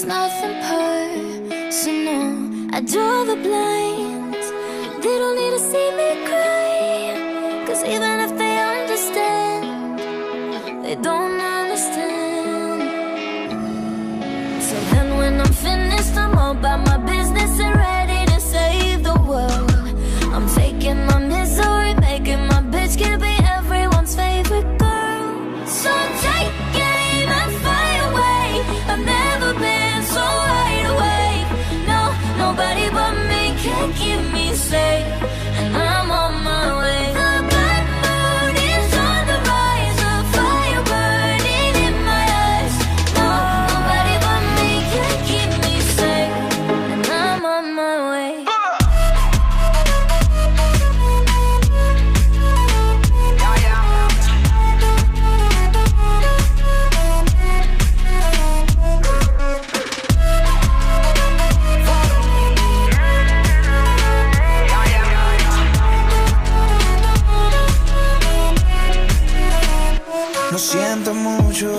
nothing personal. I draw the blinds. They don't need to see me cry, 'cause even if they understand, they don't understand. So then when I'm finished, I'm all about my business and ready to save the world. I'm faking my misery, making my bitch can be everyone's favorite girl. So take aim and fly away. I've never been so wide awake. No, nobody but me can keep me safe, and I'm on my way. The black moon is on the rise, a fire burning in my eyes. No, nobody but me can keep me safe, and I'm on my way. Lo siento mucho,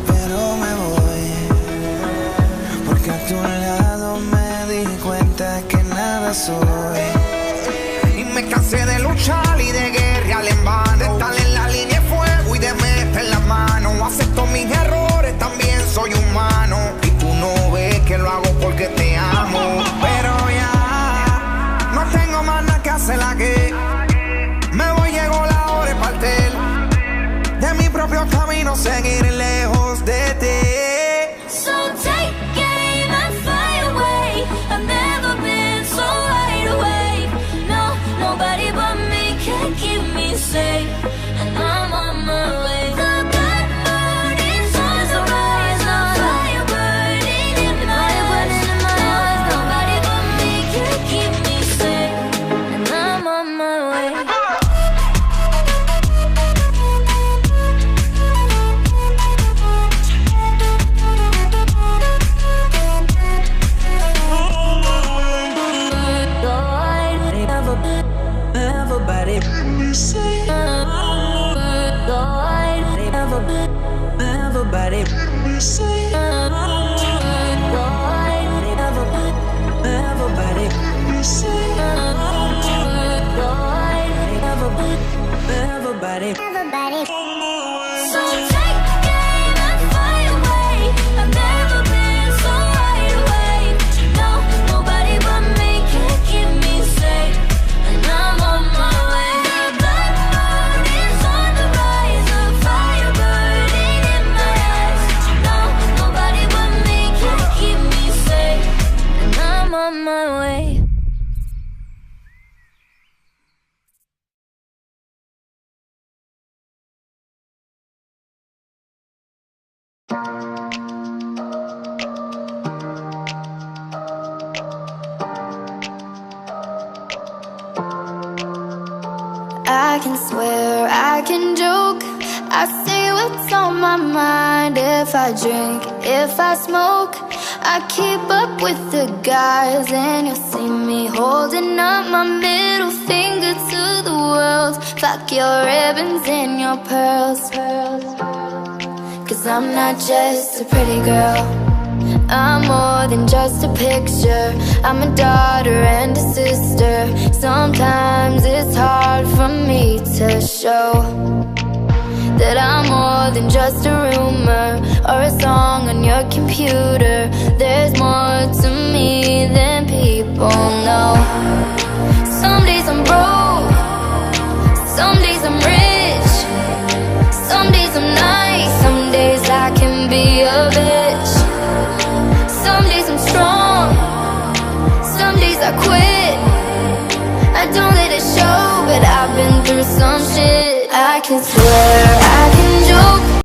pero me voy, porque a tu lado me di cuenta que nada soy. Y me cansé de luchar y de guerrear en vano, de estar en la línea de fuego y de meter la mano. Acepto mis errores, también soy humano, y tú no ves que lo hago porque te amo. Pero ya no tengo más nada que hacer aquí. Me voy, llegó la hora de partir de mi propio camino, seguir lejos de ti. So take aim and fly away. I've never been so wide awake. No, nobody but me can keep me safe, and I'm on my way. The black moon is on the rise, a fire burning in my eyes. Nobody but me can keep me safe, and I'm on my way. Everybody, So take aim and fly away. I've never been so wide awake. No, nobody but me can keep me safe, and I'm on my way. The black moon is on the rise, a fire burning in my eyes. No, nobody but me can keep me safe, and I'm on my way. I can swear, I can joke, I say what's on my mind. If I drink, if I smoke, I keep up with the guys, and you'll see me holding up my middle finger to the world. Fuck your ribbons and your pearls, 'cause I'm not just a pretty girl, I'm more than just a picture. I'm a daughter and a sister. Sometimes it's hard for me to show that I'm more than just a rumor or a song on your computer. There's more to me than people know. Some days I'm broke, some days I'm rich, some days I'm nice, some days I can be a bitch. Some days I'm strong, some days I quit. I don't let it show, but I've been through some shit. I can swear